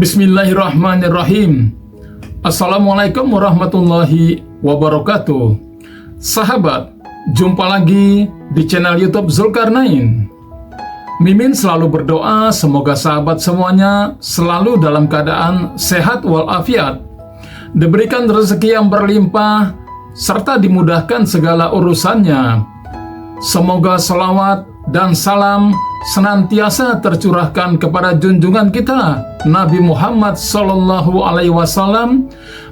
Bismillahirrahmanirrahim. Assalamualaikum warahmatullahi wabarakatuh. Sahabat, jumpa lagi di channel YouTube Zulkarnain. Mimin selalu berdoa semoga sahabat semuanya selalu dalam keadaan sehat walafiat, diberikan rezeki yang berlimpah, serta dimudahkan segala urusannya. Semoga salawat dan salam senantiasa tercurahkan kepada junjungan kita Nabi Muhammad SAW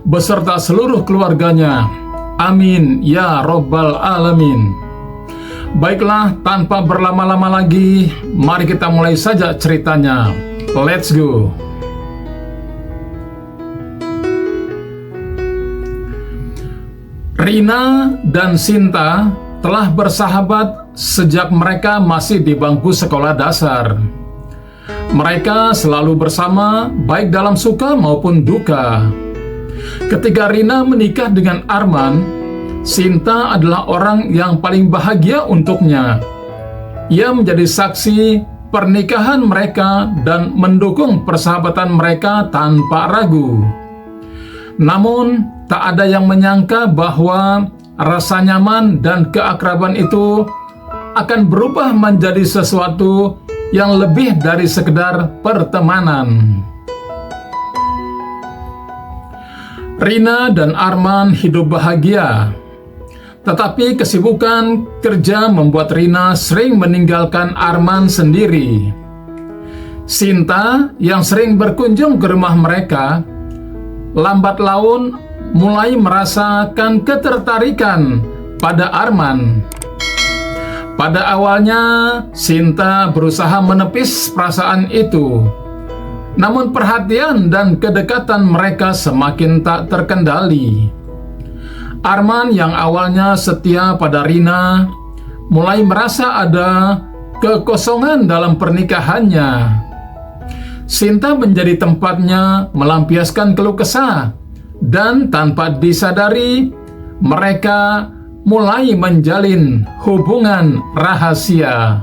beserta seluruh keluarganya. Amin ya Rabbal Alamin. Baiklah, tanpa berlama-lama lagi, mari kita mulai saja ceritanya. Let's go. Rina dan Sinta telah bersahabat sejak mereka masih di bangku sekolah dasar. Mereka selalu bersama, baik dalam suka maupun duka. Ketika Rina menikah dengan Arman, Sinta adalah orang yang paling bahagia untuknya. Ia menjadi saksi pernikahan mereka dan mendukung persahabatan mereka tanpa ragu. Namun, tak ada yang menyangka bahwa rasa nyaman dan keakraban itu akan berubah menjadi sesuatu yang lebih dari sekedar pertemanan. Rina dan Arman hidup bahagia, tetapi kesibukan kerja membuat Rina sering meninggalkan Arman sendiri. Sinta yang sering berkunjung ke rumah mereka, lambat laun mulai merasakan ketertarikan pada Arman. Pada awalnya, Sinta berusaha menepis perasaan itu. Namun perhatian dan kedekatan mereka semakin tak terkendali. Arman yang awalnya setia pada Rina, mulai merasa ada kekosongan dalam pernikahannya. Sinta menjadi tempatnya melampiaskan keluh kesah, dan tanpa disadari, mereka mulai menjalin hubungan rahasia.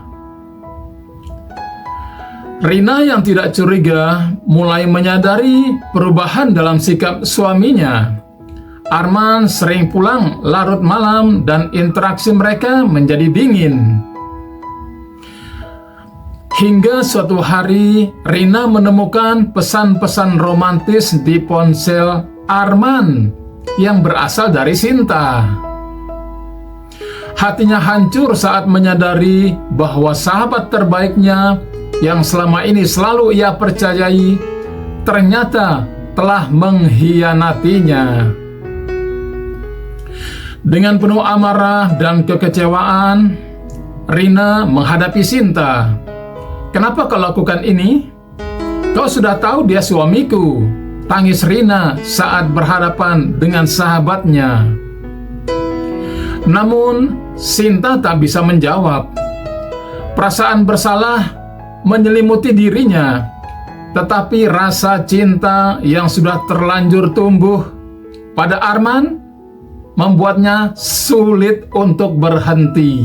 Rina yang tidak curiga mulai menyadari perubahan dalam sikap suaminya. Arman sering pulang larut malam dan interaksi mereka menjadi dingin. Hingga suatu hari, Rina menemukan pesan-pesan romantis di ponsel Arman yang berasal dari Sinta. Hatinya hancur saat menyadari bahwa sahabat terbaiknya yang selama ini selalu ia percayai ternyata telah mengkhianatinya. Dengan penuh amarah dan kekecewaan, Rina menghadapi Sinta. "Kenapa kau lakukan ini? Kau sudah tahu dia suamiku," tangis Rina saat berhadapan dengan sahabatnya. Namun, Sinta tak bisa menjawab. Perasaan bersalah menyelimuti dirinya, tetapi rasa cinta yang sudah terlanjur tumbuh pada Arman membuatnya sulit untuk berhenti.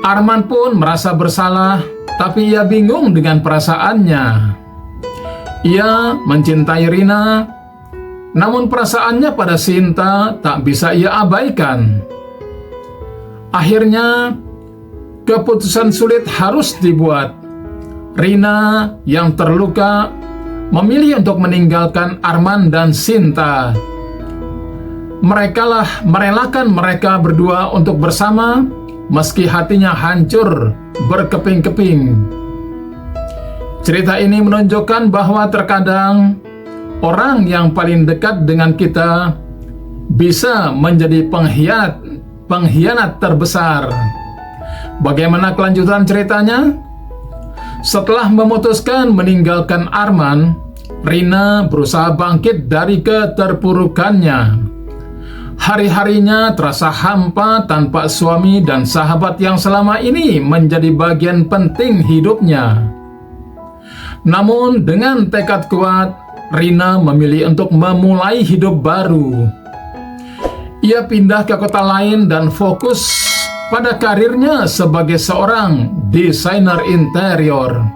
Arman pun merasa bersalah, tapi ia bingung dengan perasaannya. Ia mencintai Rina, namun perasaannya pada Sinta tak bisa ia abaikan. Akhirnya, keputusan sulit harus dibuat. Rina yang terluka memilih untuk meninggalkan Arman dan Sinta. Merekalah merelakan mereka berdua untuk bersama, meski hatinya hancur berkeping-keping. Cerita ini menunjukkan bahwa terkadang orang yang paling dekat dengan kita bisa menjadi pengkhianat terbesar. Bagaimana kelanjutan ceritanya? Setelah memutuskan meninggalkan Arman, Rina berusaha bangkit dari keterpurukannya. Hari-harinya terasa hampa tanpa suami dan sahabat yang selama ini menjadi bagian penting hidupnya. Namun dengan tekad kuat, Rina memilih untuk memulai hidup baru. Ia pindah ke kota lain dan fokus pada karirnya sebagai seorang desainer interior.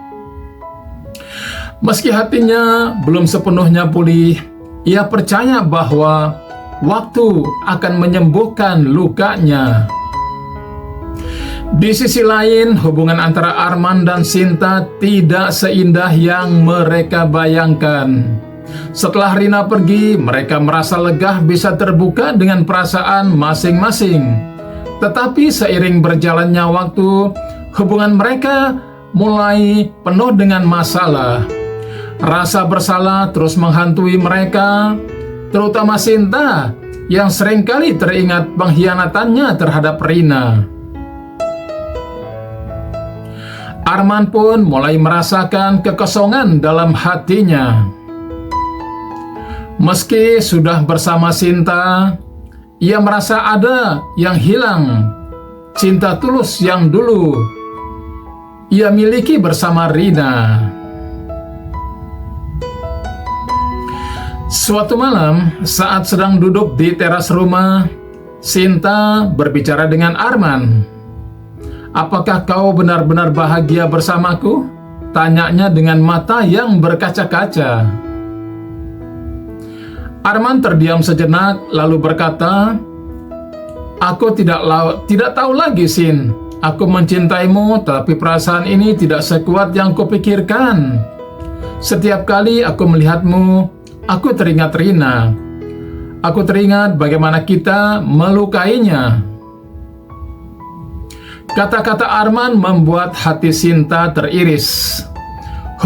Meski hatinya belum sepenuhnya pulih, ia percaya bahwa waktu akan menyembuhkan lukanya. Di sisi lain, hubungan antara Arman dan Sinta tidak seindah yang mereka bayangkan. Setelah Rina pergi, mereka merasa lega bisa terbuka dengan perasaan masing-masing. Tetapi seiring berjalannya waktu, hubungan mereka mulai penuh dengan masalah. Rasa bersalah terus menghantui mereka, terutama Sinta yang seringkali teringat pengkhianatannya terhadap Rina. Arman pun mulai merasakan kekosongan dalam hatinya. Meski sudah bersama Sinta, ia merasa ada yang hilang. Cinta tulus yang dulu ia miliki bersama Rina. Suatu malam, saat sedang duduk di teras rumah, Sinta berbicara dengan Arman. "Apakah kau benar-benar bahagia bersamaku?" tanyanya dengan mata yang berkaca-kaca. Arman terdiam sejenak lalu berkata, "Aku tidak tahu lagi, Sin. Aku mencintaimu, tapi perasaan ini tidak sekuat yang kupikirkan. Setiap kali aku melihatmu, aku teringat Rina. Aku teringat bagaimana kita melukainya." Kata-kata Arman membuat hati Sinta teriris.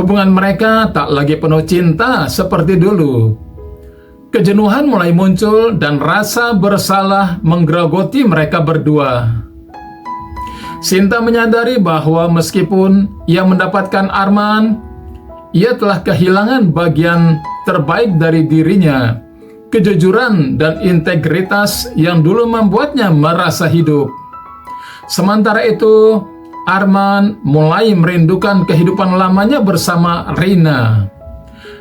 Hubungan mereka tak lagi penuh cinta seperti dulu. Kejenuhan mulai muncul dan rasa bersalah menggerogoti mereka berdua. Sinta menyadari bahwa meskipun ia mendapatkan Arman, ia telah kehilangan bagian terbaik dari dirinya, kejujuran dan integritas yang dulu membuatnya merasa hidup. Sementara itu, Arman mulai merindukan kehidupan lamanya bersama Rina,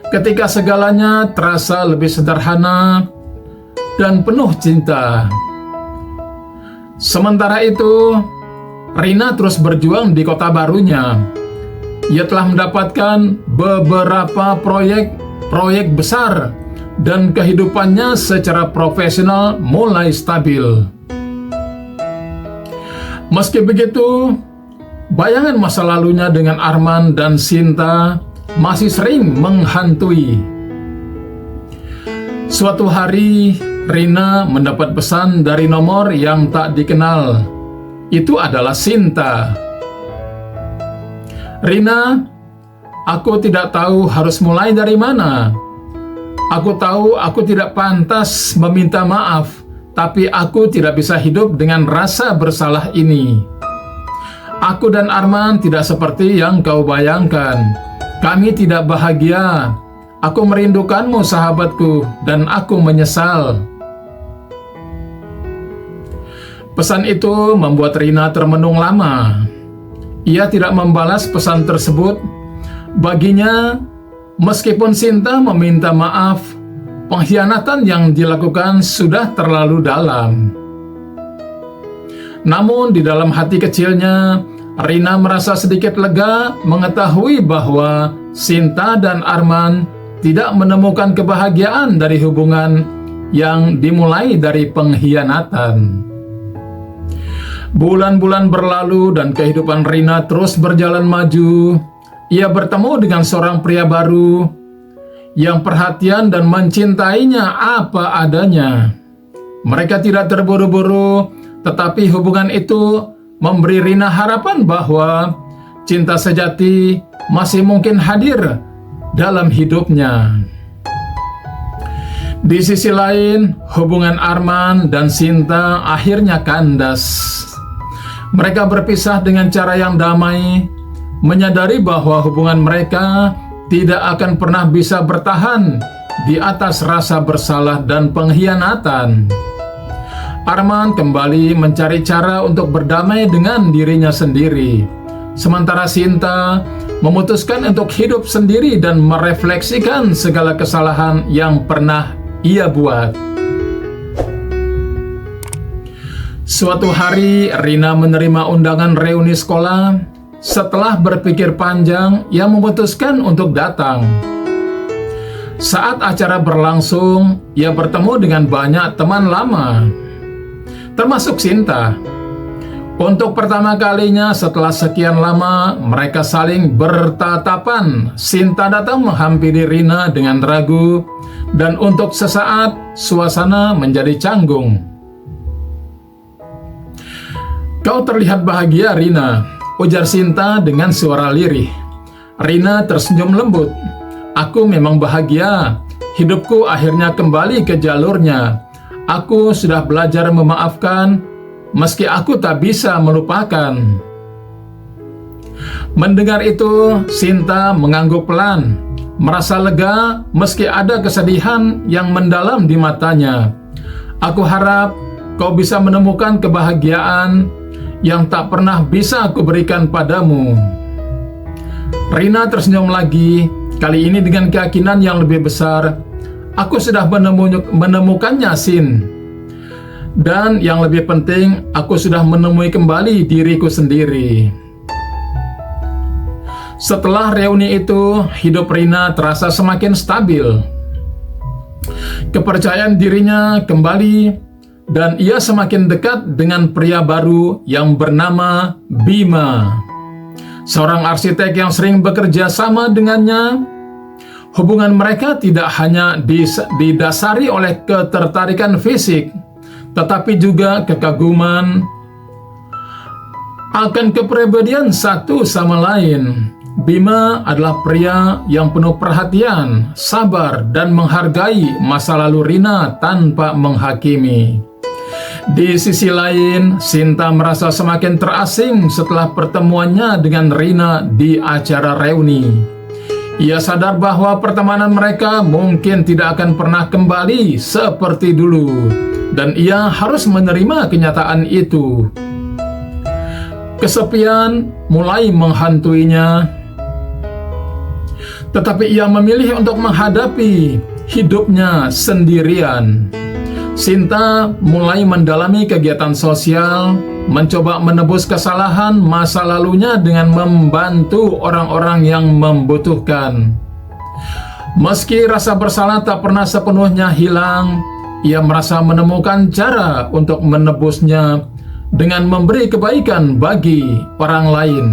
ketika segalanya terasa lebih sederhana dan penuh cinta. Sementara itu, Rina terus berjuang di kota barunya. Ia telah mendapatkan beberapa proyek besar dan kehidupannya secara profesional mulai stabil. Meski begitu, bayangan masa lalunya dengan Arman dan Sinta masih sering menghantui. Suatu hari, Rina mendapat pesan dari nomor yang tak dikenal. Itu adalah Sinta. "Rina, aku tidak tahu harus mulai dari mana. Aku tahu aku tidak pantas meminta maaf, tapi aku tidak bisa hidup dengan rasa bersalah ini. Aku dan Arman tidak seperti yang kau bayangkan. Kami tidak bahagia. Aku merindukanmu, sahabatku, dan aku menyesal." Pesan itu membuat Rina termenung lama. Ia tidak membalas pesan tersebut. Baginya, meskipun Sinta meminta maaf, pengkhianatan yang dilakukan sudah terlalu dalam. Namun di dalam hati kecilnya, Rina merasa sedikit lega mengetahui bahwa Sinta dan Arman tidak menemukan kebahagiaan dari hubungan yang dimulai dari pengkhianatan. Bulan-bulan berlalu dan kehidupan Rina terus berjalan maju. Ia bertemu dengan seorang pria baru yang perhatian dan mencintainya apa adanya. Mereka tidak terburu-buru, tetapi hubungan itu memberi Rina harapan bahwa cinta sejati masih mungkin hadir dalam hidupnya. Di sisi lain, hubungan Arman dan Sinta akhirnya kandas. Mereka berpisah dengan cara yang damai, menyadari bahwa hubungan mereka tidak akan pernah bisa bertahan di atas rasa bersalah dan pengkhianatan. Arman kembali mencari cara untuk berdamai dengan dirinya sendiri, sementara Sinta memutuskan untuk hidup sendiri dan merefleksikan segala kesalahan yang pernah ia buat. Suatu hari, Rina menerima undangan reuni sekolah. setelah berpikir panjang, ia memutuskan untuk datang. Saat acara berlangsung, ia bertemu dengan banyak teman lama, termasuk Sinta. Untuk pertama kalinya setelah sekian lama, mereka saling bertatapan. Sinta datang menghampiri Rina dengan ragu, dan untuk sesaat, suasana menjadi canggung. "Kau terlihat bahagia, Rina," ujar Sinta dengan suara lirih. Rina tersenyum lembut. "Aku memang bahagia. Hidupku akhirnya kembali ke jalurnya. Aku sudah belajar memaafkan, meski aku tak bisa melupakan." Mendengar itu, Sinta mengangguk pelan, merasa lega meski ada kesedihan yang mendalam di matanya. "Aku harap kau bisa menemukan kebahagiaan yang tak pernah bisa aku berikan padamu." Rina tersenyum lagi, kali ini dengan keyakinan yang lebih besar. "Aku sudah menemukannya, Sin. Dan yang lebih penting, aku sudah menemui kembali diriku sendiri." Setelah reuni itu, hidup Rina terasa semakin stabil. Kepercayaan dirinya kembali, dan ia semakin dekat dengan pria baru yang bernama Bima, seorang arsitek yang sering bekerja sama dengannya. Hubungan mereka tidak hanya didasari oleh ketertarikan fisik, tetapi juga kekaguman akan kepribadian satu sama lain. Bima adalah pria yang penuh perhatian, sabar, dan menghargai masa lalu Rina tanpa menghakimi. Di sisi lain, Sinta merasa semakin terasing setelah pertemuannya dengan Rina di acara reuni. Ia sadar bahwa pertemanan mereka mungkin tidak akan pernah kembali seperti dulu, dan ia harus menerima kenyataan itu. Kesepian mulai menghantuinya, tetapi ia memilih untuk menghadapi hidupnya sendirian. Sinta mulai mendalami kegiatan sosial, mencoba menebus kesalahan masa lalunya dengan membantu orang-orang yang membutuhkan. Meski rasa bersalah tak pernah sepenuhnya hilang, ia merasa menemukan cara untuk menebusnya dengan memberi kebaikan bagi orang lain.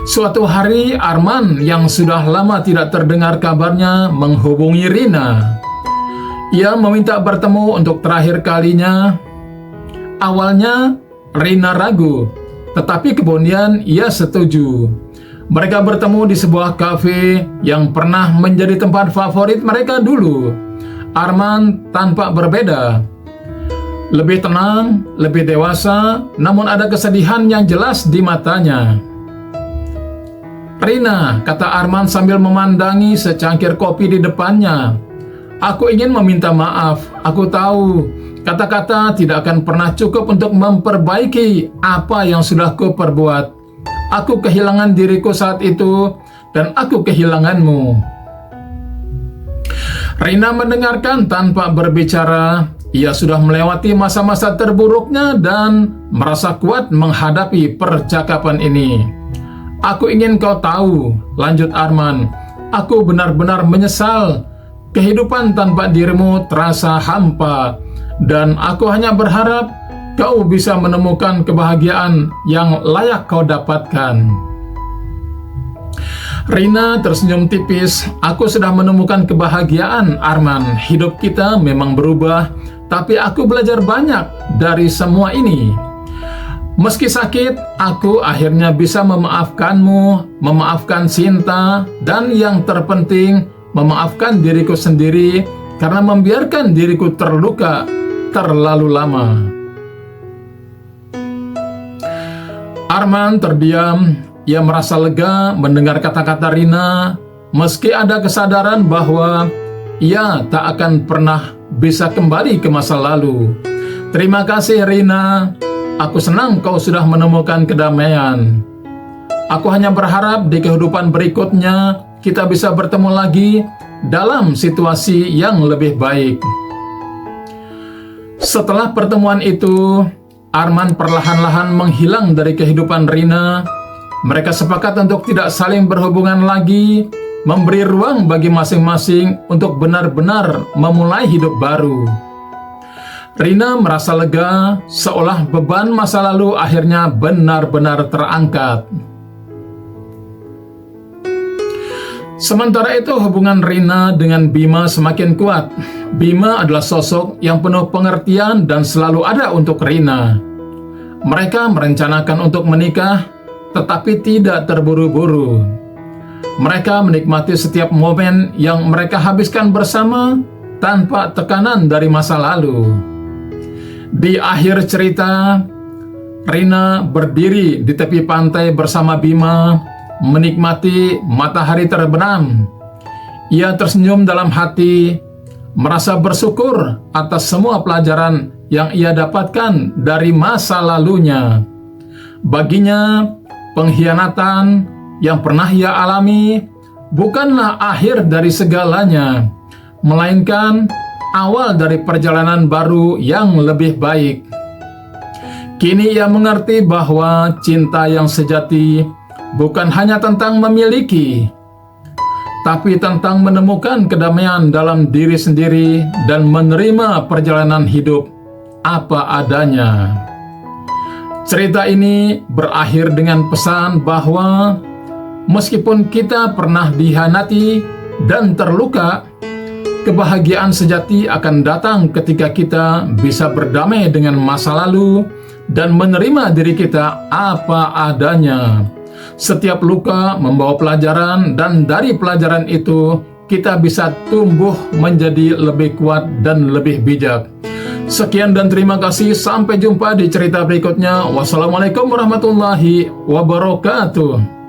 Suatu hari, Arman yang sudah lama tidak terdengar kabarnya menghubungi Rina. Ia meminta bertemu untuk terakhir kalinya. Awalnya, Rina ragu, tetapi kemudian ia setuju. Mereka bertemu di sebuah kafe yang pernah menjadi tempat favorit mereka dulu. Arman tampak berbeda. Lebih tenang, lebih dewasa, namun ada kesedihan yang jelas di matanya. "Rina," kata Arman sambil memandangi secangkir kopi di depannya, "aku ingin meminta maaf. Aku tahu kata-kata tidak akan pernah cukup untuk memperbaiki apa yang sudah kuperbuat. Aku kehilangan diriku saat itu, dan aku kehilanganmu." Rina mendengarkan tanpa berbicara. Ia sudah melewati masa-masa terburuknya dan merasa kuat menghadapi percakapan ini. "Aku ingin kau tahu," lanjut Arman, "aku benar-benar menyesal. Kehidupan tanpa dirimu terasa hampa, dan aku hanya berharap kau bisa menemukan kebahagiaan yang layak kau dapatkan." Rina tersenyum tipis. "Aku sudah menemukan kebahagiaan, Arman. Hidup kita memang berubah, tapi aku belajar banyak dari semua ini. Meski sakit, aku akhirnya bisa memaafkanmu, memaafkan Sinta, dan yang terpenting, memaafkan diriku sendiri karena membiarkan diriku terluka terlalu lama." Arman terdiam. Ia merasa lega mendengar kata-kata Rina, meski ada kesadaran bahwa ia tak akan pernah bisa kembali ke masa lalu. "Terima kasih, Rina. Aku senang kau sudah menemukan kedamaian. Aku hanya berharap di kehidupan berikutnya kita bisa bertemu lagi dalam situasi yang lebih baik." Setelah pertemuan itu, Arman perlahan-lahan menghilang dari kehidupan Rina. Mereka sepakat untuk tidak saling berhubungan lagi, memberi ruang bagi masing-masing untuk benar-benar memulai hidup baru. Rina merasa lega, seolah beban masa lalu akhirnya benar-benar terangkat. Sementara itu hubungan Rina dengan Bima semakin kuat. Bima adalah sosok yang penuh pengertian dan selalu ada untuk Rina. Mereka merencanakan untuk menikah, tetapi tidak terburu-buru. Mereka menikmati setiap momen yang mereka habiskan bersama tanpa tekanan dari masa lalu. Di akhir cerita, Rina berdiri di tepi pantai bersama Bima, menikmati matahari terbenam. Ia tersenyum dalam hati, merasa bersyukur atas semua pelajaran yang ia dapatkan dari masa lalunya. Baginya, pengkhianatan yang pernah ia alami bukanlah akhir dari segalanya, melainkan awal dari perjalanan baru yang lebih baik. Kini ia mengerti bahwa cinta yang sejati bukan hanya tentang memiliki, tapi tentang menemukan kedamaian dalam diri sendiri dan menerima perjalanan hidup apa adanya. Cerita ini berakhir dengan pesan bahwa meskipun kita pernah dihianati dan terluka, kebahagiaan sejati akan datang ketika kita bisa berdamai dengan masa lalu dan menerima diri kita apa adanya. Setiap luka membawa pelajaran, dan dari pelajaran itu kita bisa tumbuh menjadi lebih kuat dan lebih bijak. Sekian dan terima kasih. Sampai jumpa di cerita berikutnya. Wassalamualaikum warahmatullahi wabarakatuh.